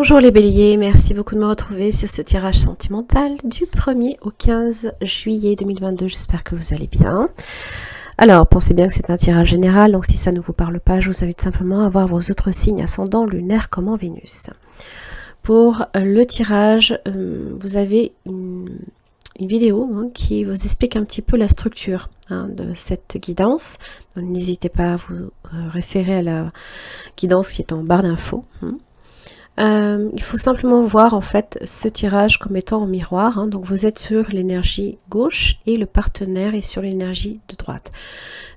Bonjour les béliers, merci beaucoup de me retrouver sur ce tirage sentimental du 1er au 15 juillet 2022. J'espère que vous allez bien. Alors, pensez bien que c'est un tirage général, donc si ça ne vous parle pas, je vous invite simplement à voir vos autres signes ascendants, lunaires comme en Vénus. Pour le tirage, vous avez une vidéo qui vous explique un petit peu la structure de cette guidance. N'hésitez pas à vous référer à la guidance qui est en barre d'infos. Il faut simplement voir en fait ce tirage comme étant en miroir, donc vous êtes sur l'énergie gauche et le partenaire est sur l'énergie de droite.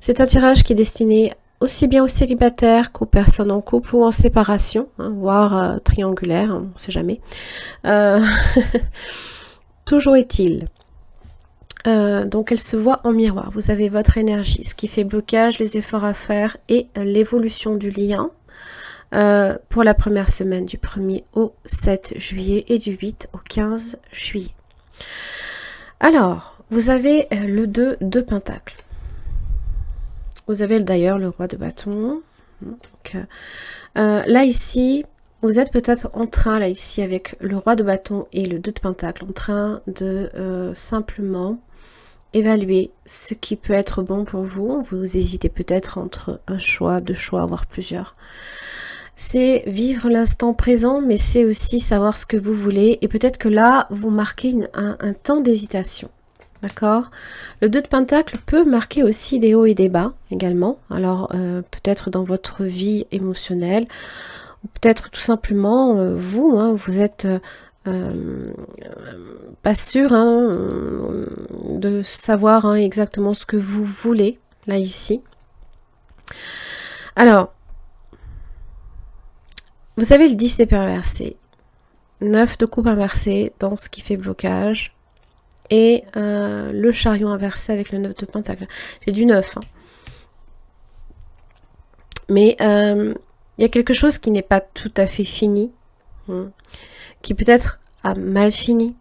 C'est un tirage qui est destiné aussi bien aux célibataires qu'aux personnes en couple ou en séparation, voire triangulaire, on ne sait jamais. Toujours est-il. Donc elle se voit en miroir, vous avez votre énergie, ce qui fait blocage, les efforts à faire et l'évolution du lien. Pour la première semaine du 1er au 7 juillet et du 8 au 15 juillet. Alors, vous avez le 2 de Pentacles. Vous avez d'ailleurs le roi de bâton. Donc, là ici, vous êtes peut-être en train, là ici, avec le roi de bâton et le 2 de Pentacles, en train de simplement évaluer ce qui peut être bon pour vous. Vous hésitez peut-être entre un choix, deux choix, voire plusieurs. C'est vivre l'instant présent, mais c'est aussi savoir ce que vous voulez. Et peut-être que là, vous marquez un temps d'hésitation. D'accord? Le 2 de Pentacle peut marquer aussi des hauts et des bas également. Alors, peut-être dans votre vie émotionnelle, ou peut-être tout simplement, vous êtes pas sûr de savoir exactement ce que vous voulez, là, ici. Alors, vous avez le 10 d'épée inversé, 9 de coupe inversé dans ce qui fait blocage, et le chariot inversé avec le 9 de pentacle. J'ai du 9. Mais il y a quelque chose qui n'est pas tout à fait fini, qui peut-être a mal fini.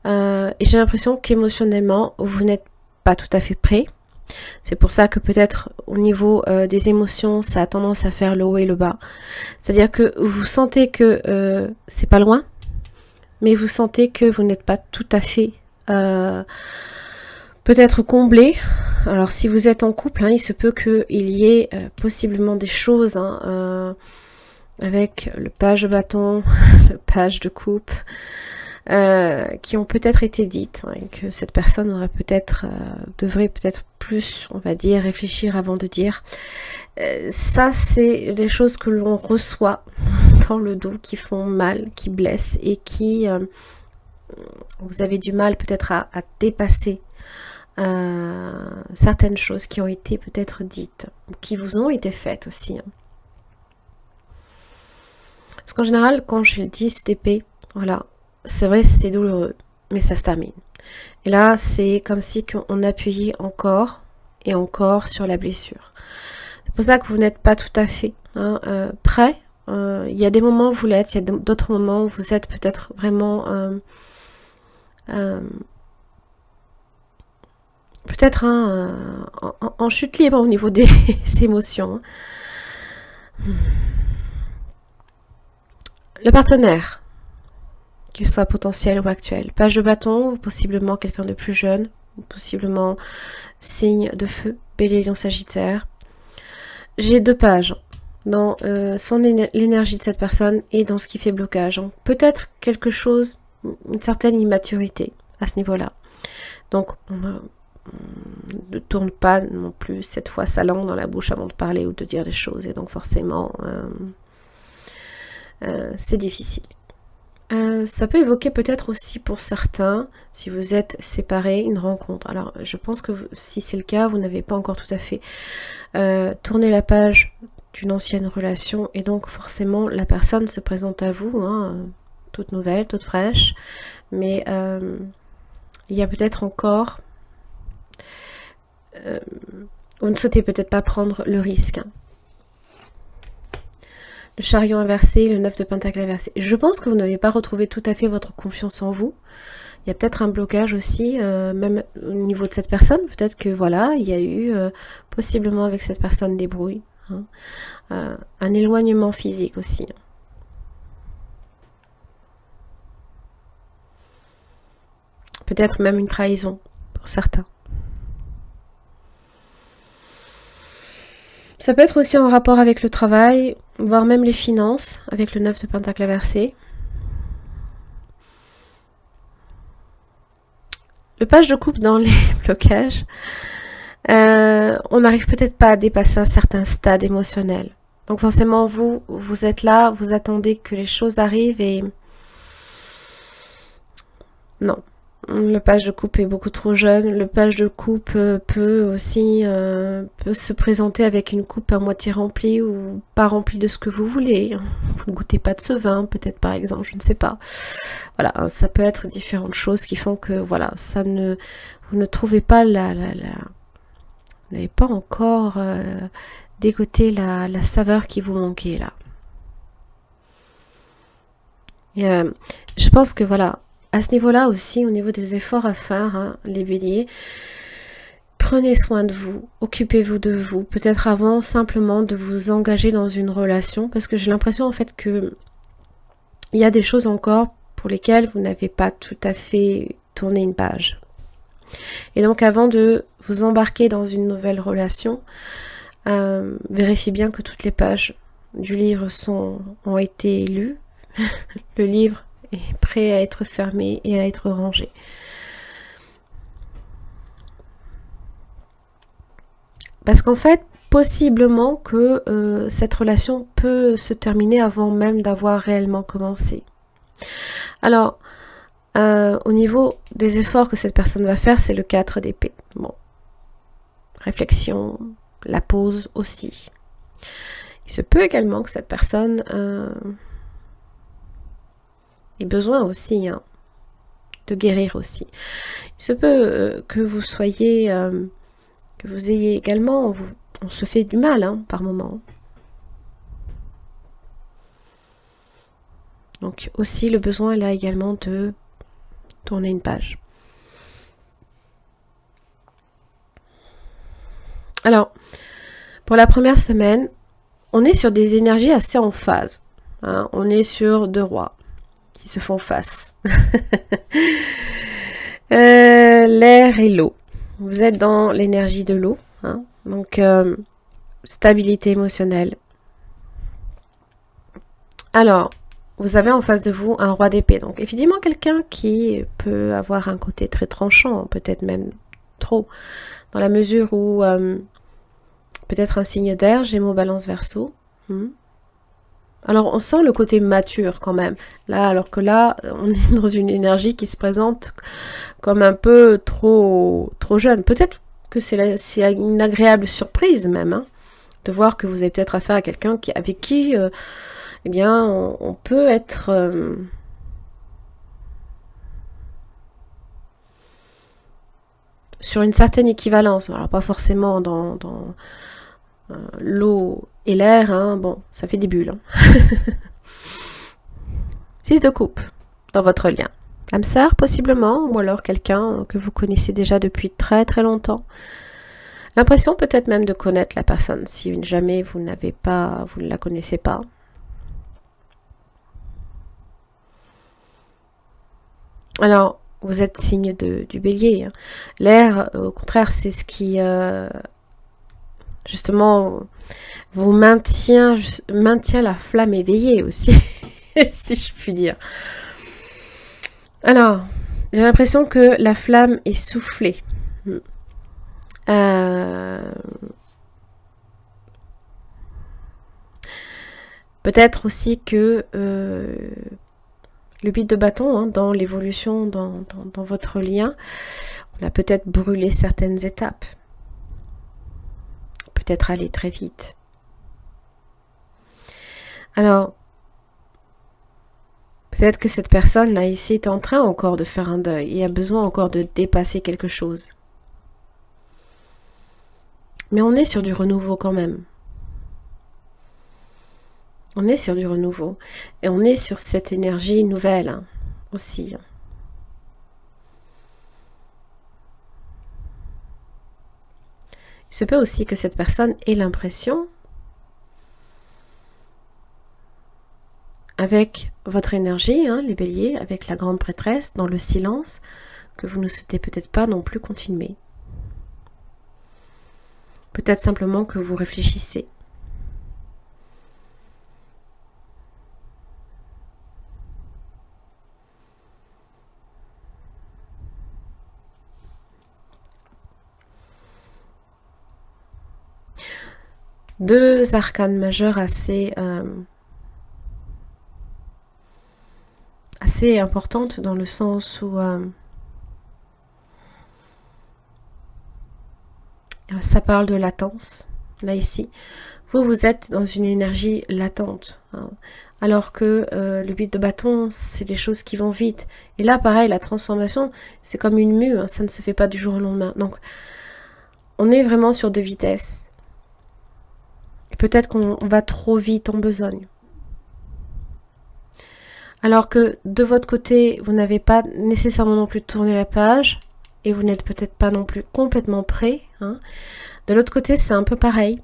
Et j'ai l'impression qu'émotionnellement, vous n'êtes pas tout à fait prêt. C'est pour ça que peut-être au niveau des émotions, ça a tendance à faire le haut et le bas. C'est-à-dire que vous sentez que c'est pas loin, mais vous sentez que vous n'êtes pas tout à fait peut-être comblé. Alors si vous êtes en couple, il se peut qu'il y ait possiblement des choses avec le page de bâton, le page de coupe, qui ont peut-être été dites, et que cette personne aurait devrait peut-être plus, on va dire, réfléchir avant de dire. Ça, c'est des choses que l'on reçoit dans le dos, qui font mal, qui blessent, et qui, vous avez du mal peut-être à dépasser certaines choses qui ont été peut-être dites, ou qui vous ont été faites aussi. Parce qu'en général, quand je le dis, c'est épée, voilà, c'est vrai, c'est douloureux, mais ça se termine. Et là, c'est comme si on appuyait encore et encore sur la blessure. C'est pour ça que vous n'êtes pas tout à fait prêt. Il y a des moments où vous l'êtes, il y a d'autres moments où vous êtes peut-être vraiment peut-être en chute libre au niveau des émotions. Le partenaire, qu'il soit potentiel ou actuel. Page de bâton, possiblement quelqu'un de plus jeune, possiblement signe de feu, Bélier, Lion, Sagittaire. J'ai 2 pages dans l'énergie de cette personne et dans ce qui fait blocage. Peut-être quelque chose, une certaine immaturité à ce niveau-là. Donc, on ne tourne pas non plus cette fois sa langue dans la bouche avant de parler ou de dire des choses. Et donc, forcément, c'est difficile. Ça peut évoquer peut-être aussi pour certains, si vous êtes séparés, une rencontre. Alors, je pense que si c'est le cas, vous n'avez pas encore tout à fait tourné la page d'une ancienne relation, et donc forcément, la personne se présente à vous, toute nouvelle, toute fraîche, mais il y a peut-être encore... vous ne souhaitez peut-être pas prendre le risque. Le chariot inversé, le 9 de pentacle inversé. Je pense que vous n'avez pas retrouvé tout à fait votre confiance en vous. Il y a peut-être un blocage aussi, même au niveau de cette personne. Peut-être que voilà, il y a eu possiblement avec cette personne des brouilles. Un éloignement physique aussi. peut-être même une trahison pour certains. Ça peut être aussi en rapport avec le travail, voire même les finances, avec le 9 de Pentacle inversé. Le page de coupe dans les blocages, on n'arrive peut-être pas à dépasser un certain stade émotionnel. Donc forcément, vous êtes là, vous attendez que les choses arrivent et... Non. Le page de coupe est beaucoup trop jeune. Le page de coupe peut aussi peut se présenter avec une coupe à moitié remplie ou pas remplie de ce que vous voulez. Vous ne goûtez pas de ce vin, peut-être par exemple, je ne sais pas. Voilà, ça peut être différentes choses qui font que voilà, vous ne trouvez pas vous n'avez pas encore dégoté la saveur qui vous manquait là. Et, je pense que voilà. À ce niveau-là aussi, au niveau des efforts à faire, hein, les béliers, prenez soin de vous, occupez-vous de vous, peut-être avant simplement de vous engager dans une relation, parce que j'ai l'impression en fait que il y a des choses encore pour lesquelles vous n'avez pas tout à fait tourné une page. Et donc avant de vous embarquer dans une nouvelle relation, vérifiez bien que toutes les pages du livre ont été lues. Le livre est prêt à être fermé et à être rangé. Parce qu'en fait, possiblement que cette relation peut se terminer avant même d'avoir réellement commencé. Alors, au niveau des efforts que cette personne va faire, c'est le 4 d'épée. Bon, réflexion, la pause aussi. Il se peut également que cette personne... et besoin aussi de guérir aussi. Il se peut que vous soyez, que vous ayez également, on se fait du mal par moment. Donc aussi le besoin là également de tourner une page. Alors, pour la première semaine, on est sur des énergies assez en phase. Hein, on est sur 2 rois qui se font face. L'air et l'eau. Vous êtes dans l'énergie de l'eau. Hein, donc, stabilité émotionnelle. Alors, vous avez en face de vous un roi d'épée. Donc, évidemment, quelqu'un qui peut avoir un côté très tranchant, peut-être même trop, dans la mesure où peut-être un signe d'air, Gémeaux, Balance, Verseau. Alors, on sent le côté mature quand même. Là, alors que là, on est dans une énergie qui se présente comme un peu trop jeune. Peut-être que c'est une agréable surprise même, hein, de voir que vous avez peut-être affaire à quelqu'un avec qui, eh bien, on peut être... sur une certaine équivalence. Alors, pas forcément dans l'eau et l'air, hein, bon, ça fait des bulles. Hein. 6 de coupe dans votre lien. Âme sœur, possiblement, ou alors quelqu'un que vous connaissez déjà depuis très très longtemps. L'impression peut-être même de connaître la personne, si jamais vous ne la connaissez pas. Alors, vous êtes signe du bélier. Hein. L'air, au contraire, c'est ce qui... justement, vous maintient la flamme éveillée aussi, si je puis dire. Alors, j'ai l'impression que la flamme est soufflée. Peut-être aussi que le 8 de bâton, hein, dans l'évolution, dans votre lien, on a peut-être brûlé certaines étapes. Peut-être aller très vite. Alors, peut-être que cette personne-là ici est en train encore de faire un deuil et a besoin encore de dépasser quelque chose. Mais on est sur du renouveau quand même. On est sur du renouveau. Et on est sur cette énergie nouvelle hein, aussi. Il se peut aussi que cette personne ait l'impression, avec votre énergie, hein, les béliers, avec la grande prêtresse, dans le silence, que vous ne souhaitez peut-être pas non plus continuer. Peut-être simplement que vous réfléchissez. Deux arcanes majeures assez importantes dans le sens où ça parle de latence, là ici. Vous êtes dans une énergie latente, hein, alors que le 8 de bâton, c'est des choses qui vont vite. Et là, pareil, la transformation, c'est comme une mue, hein, ça ne se fait pas du jour au lendemain. Donc, on est vraiment sur deux vitesses. Peut-être qu'on va trop vite en besogne. Alors que de votre côté, vous n'avez pas nécessairement non plus tourné la page et vous n'êtes peut-être pas non plus complètement prêt, hein. De l'autre côté, c'est un peu pareil.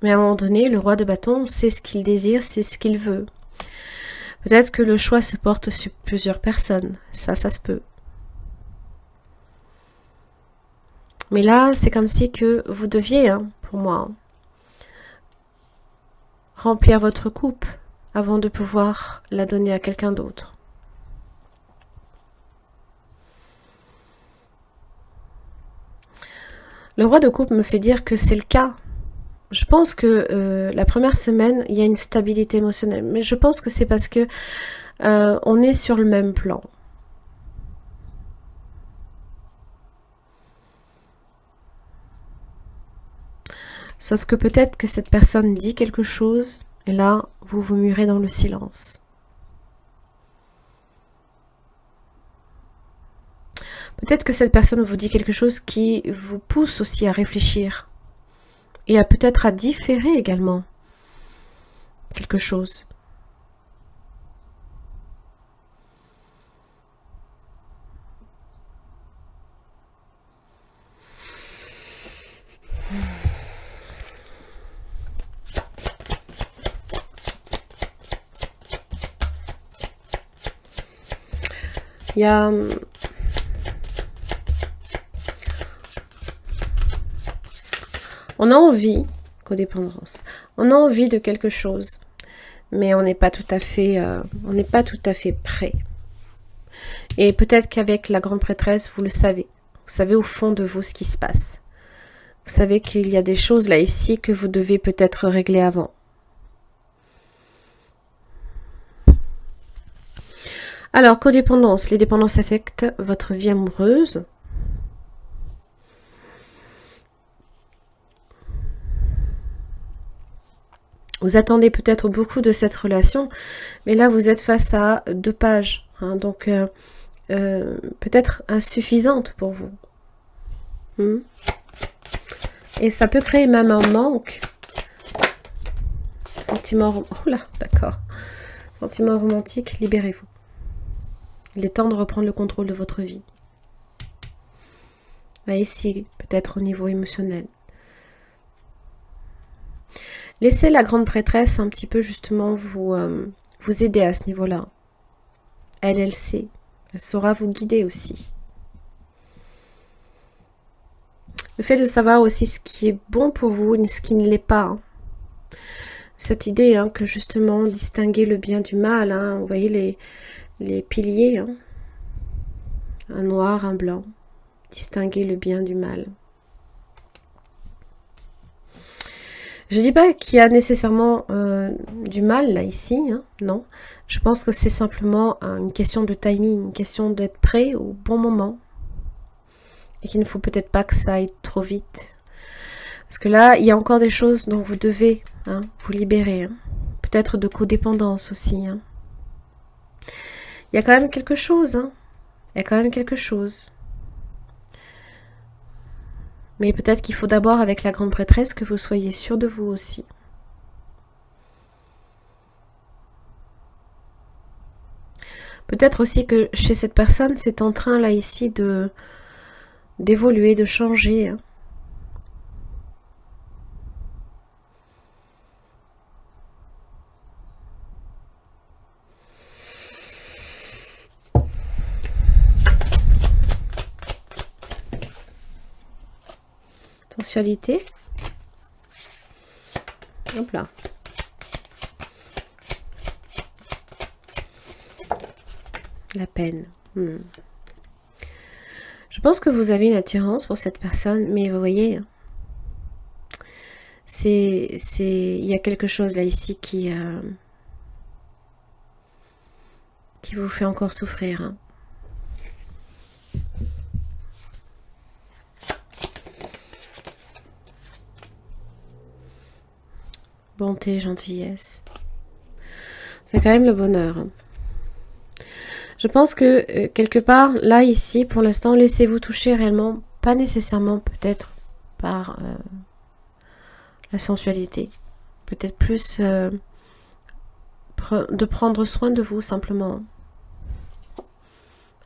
Mais à un moment donné, le roi de bâton sait ce qu'il désire, c'est ce qu'il veut. Peut-être que le choix se porte sur plusieurs personnes. Ça se peut. Mais là, c'est comme si que vous deviez, hein, pour moi, remplir votre coupe avant de pouvoir la donner à quelqu'un d'autre. Le roi de coupe me fait dire que c'est le cas. Je pense que la première semaine, il y a une stabilité émotionnelle. Mais je pense que c'est parce que on est sur le même plan. Sauf que peut-être que cette personne dit quelque chose, et là, vous vous murez dans le silence. Peut-être que cette personne vous dit quelque chose qui vous pousse aussi à réfléchir. Et à peut-être à différer également quelque chose. Il y a... On a envie, codépendance, on a envie de quelque chose, mais on n'est pas tout à fait, prêt. Et peut-être qu'avec la grande prêtresse, vous le savez. Vous savez au fond de vous ce qui se passe. Vous savez qu'il y a des choses là ici que vous devez peut-être régler avant. Alors, codépendance. Les dépendances affectent votre vie amoureuse. Vous attendez peut-être beaucoup de cette relation, mais là, vous êtes face à 2 pages. Hein, donc, peut-être insuffisante pour vous. Et ça peut créer même un manque. Sentiment... Oh là, d'accord. Sentiment romantique, libérez-vous. Il est temps de reprendre le contrôle de votre vie. Là, ici, peut-être au niveau émotionnel. Laissez la grande prêtresse un petit peu justement vous aider à ce niveau-là. Elle sait. Elle saura vous guider aussi. Le fait de savoir aussi ce qui est bon pour vous et ce qui ne l'est pas. Hein. Cette idée hein, que justement distinguer le bien du mal. Hein, vous voyez les piliers. Hein. Un noir, un blanc. Distinguer le bien du mal. Je ne dis pas qu'il y a nécessairement du mal là, ici, hein, non. Je pense que c'est simplement une question de timing, une question d'être prêt au bon moment. Et qu'il ne faut peut-être pas que ça aille trop vite. Parce que là, il y a encore des choses dont vous devez hein, vous libérer. Hein. Peut-être de codépendance aussi. Hein. Il y a quand même quelque chose. Hein. Il y a quand même quelque chose. Mais peut-être qu'il faut d'abord, avec la grande prêtresse, que vous soyez sûr de vous aussi. Peut-être aussi que chez cette personne, c'est en train, là, ici, d'évoluer, de changer. Hein. Sensualité. Hop là. La peine. Je pense que vous avez une attirance pour cette personne, mais vous voyez, il y a quelque chose là ici qui vous fait encore souffrir. Hein. Bonté, gentillesse. C'est quand même le bonheur. Hein. Je pense que quelque part, là, ici, pour l'instant, laissez-vous toucher réellement, pas nécessairement peut-être par la sensualité. Peut-être plus de prendre soin de vous, simplement.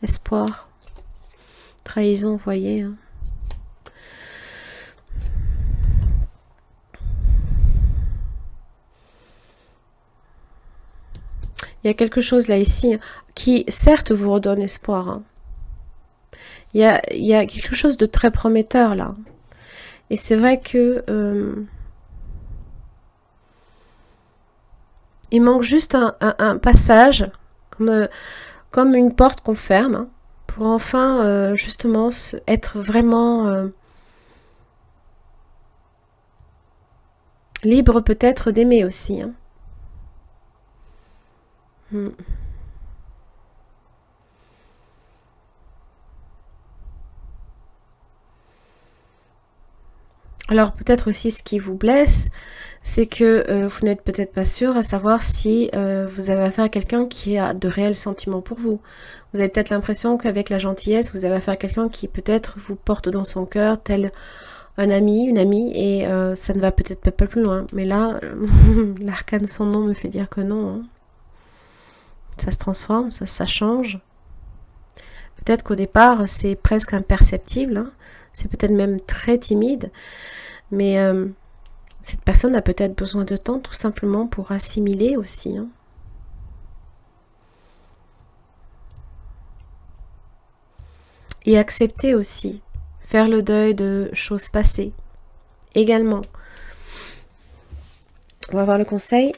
Espoir. Trahison, vous voyez. Hein. Il y a quelque chose là ici qui certes vous redonne espoir. Hein. Il y a quelque chose de très prometteur là. Et c'est vrai que il manque juste un passage, comme une porte qu'on ferme, hein, pour enfin justement être vraiment libre peut-être d'aimer aussi. Hein. Alors peut-être aussi ce qui vous blesse, c'est que vous n'êtes peut-être pas sûr à savoir si vous avez affaire à quelqu'un qui a de réels sentiments pour vous. Vous avez peut-être l'impression qu'avec la gentillesse, vous avez affaire à quelqu'un qui peut-être vous porte dans son cœur tel un ami, une amie, et ça ne va peut-être pas plus loin. Mais là, l'arcane sans nom me fait dire que non. Hein. Ça se transforme, ça change. Peut-être qu'au départ, c'est presque imperceptible. Hein. C'est peut-être même très timide. Mais cette personne a peut-être besoin de temps tout simplement pour assimiler aussi. Hein. Et accepter aussi. Faire le deuil de choses passées. Également. On va voir le conseil.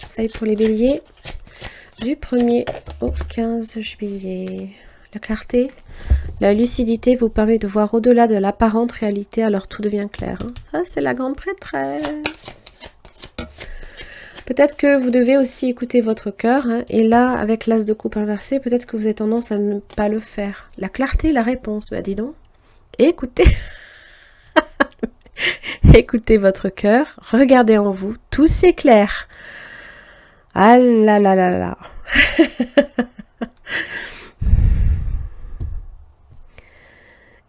Conseil pour les béliers. Du 1er au 15 juillet. La clarté. La lucidité vous permet de voir au-delà de l'apparente réalité, alors tout devient clair. Hein. Ça, c'est la grande prêtresse. Peut-être que vous devez aussi écouter votre cœur. Hein, et là, avec l'as de coupe inversé, peut-être que vous avez tendance à ne pas le faire. La clarté, la réponse. Bah, dis donc. Écoutez. Écoutez votre cœur. Regardez en vous. Tout s'éclaire. Ah là là là là.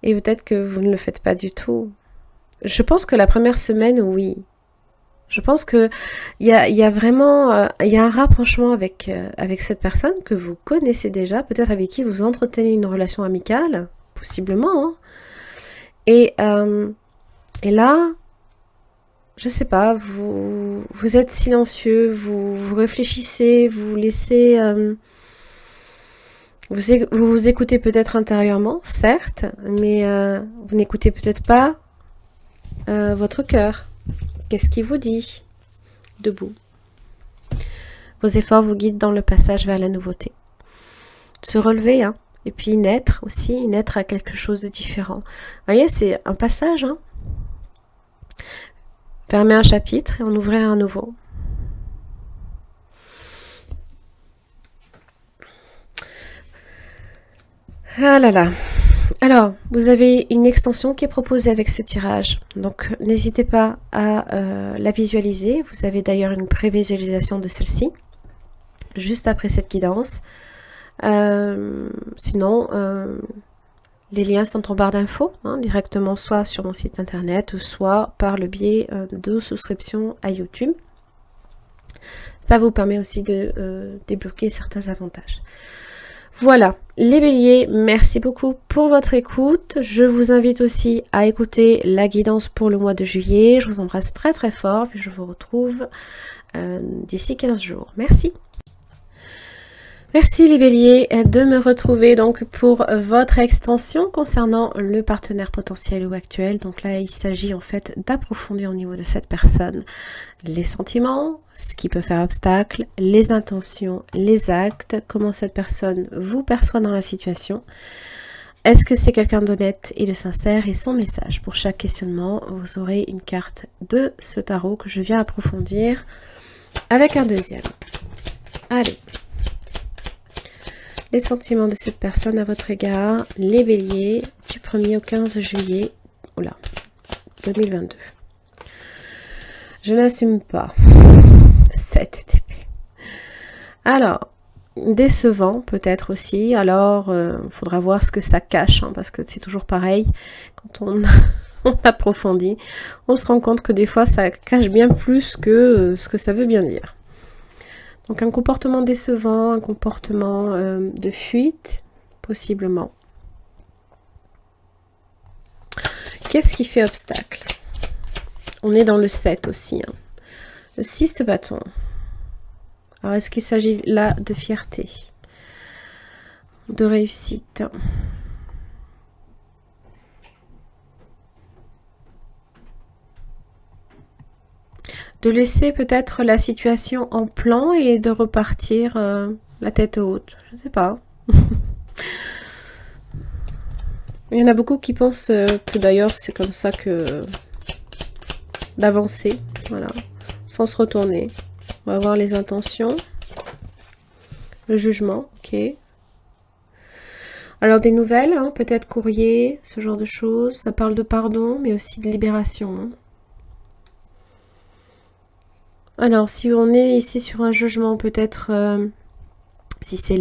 Et peut-être que vous ne le faites pas du tout. Je pense que la première semaine, oui. Je pense que il y a vraiment il y a un rapprochement avec cette personne que vous connaissez déjà, peut-être avec qui vous entretenez une relation amicale, possiblement. Hein. Et là, je sais pas, vous êtes silencieux, vous réfléchissez, vous laissez... Vous écoutez peut-être intérieurement, certes, mais vous n'écoutez peut-être pas votre cœur. Qu'est-ce qu'il vous dit? Debout. Vos efforts vous guident dans le passage vers la nouveauté. Se relever, hein, et puis naître aussi, naître à quelque chose de différent. Vous voyez, c'est un passage. Hein. Fermer un chapitre et en ouvrir un nouveau. Ah là là. Alors, vous avez une extension qui est proposée avec ce tirage. Donc, n'hésitez pas à la visualiser. Vous avez d'ailleurs une prévisualisation de celle-ci, juste après cette guidance. Sinon, les liens sont en barre d'infos, hein, directement soit sur mon site internet, soit par le biais de souscription à YouTube. Ça vous permet aussi de débloquer certains avantages. Voilà, les béliers, merci beaucoup pour votre écoute. Je vous invite aussi à écouter la guidance pour le mois de juillet. Je vous embrasse très très fort, puis je vous retrouve d'ici 15 jours. Merci. Merci les béliers de me retrouver donc pour votre extension concernant le partenaire potentiel ou actuel. Donc là, il s'agit en fait d'approfondir au niveau de cette personne les sentiments, ce qui peut faire obstacle, les intentions, les actes, comment cette personne vous perçoit dans la situation. Est-ce que c'est quelqu'un d'honnête et de sincère? Et son message. Pour chaque questionnement, vous aurez une carte de ce tarot que je viens approfondir avec un deuxième. Allez. Les sentiments de cette personne à votre égard, les béliers, du 1er au 15 juillet 2022. Je n'assume pas. 7 d'épée. Alors, décevant peut-être aussi. Alors, il faudra voir ce que ça cache, hein, parce que c'est toujours pareil. Quand on approfondit, on se rend compte que des fois, ça cache bien plus que ce que ça veut bien dire. Donc un comportement décevant, un comportement de fuite, possiblement. Qu'est-ce qui fait obstacle? On est dans le 7 aussi. Hein. Le 6 de bâton. Alors est-ce qu'il s'agit là de fierté? De réussite? De laisser peut-être la situation en plan et de repartir la tête haute. Je ne sais pas. Il y en a beaucoup qui pensent que d'ailleurs c'est comme ça que d'avancer, voilà, sans se retourner. On va voir les intentions. Le jugement, ok. Alors des nouvelles, hein, peut-être courrier, ce genre de choses. Ça parle de pardon, mais aussi de libération. Hein. Alors, si on est ici sur un jugement, peut-être, si c'est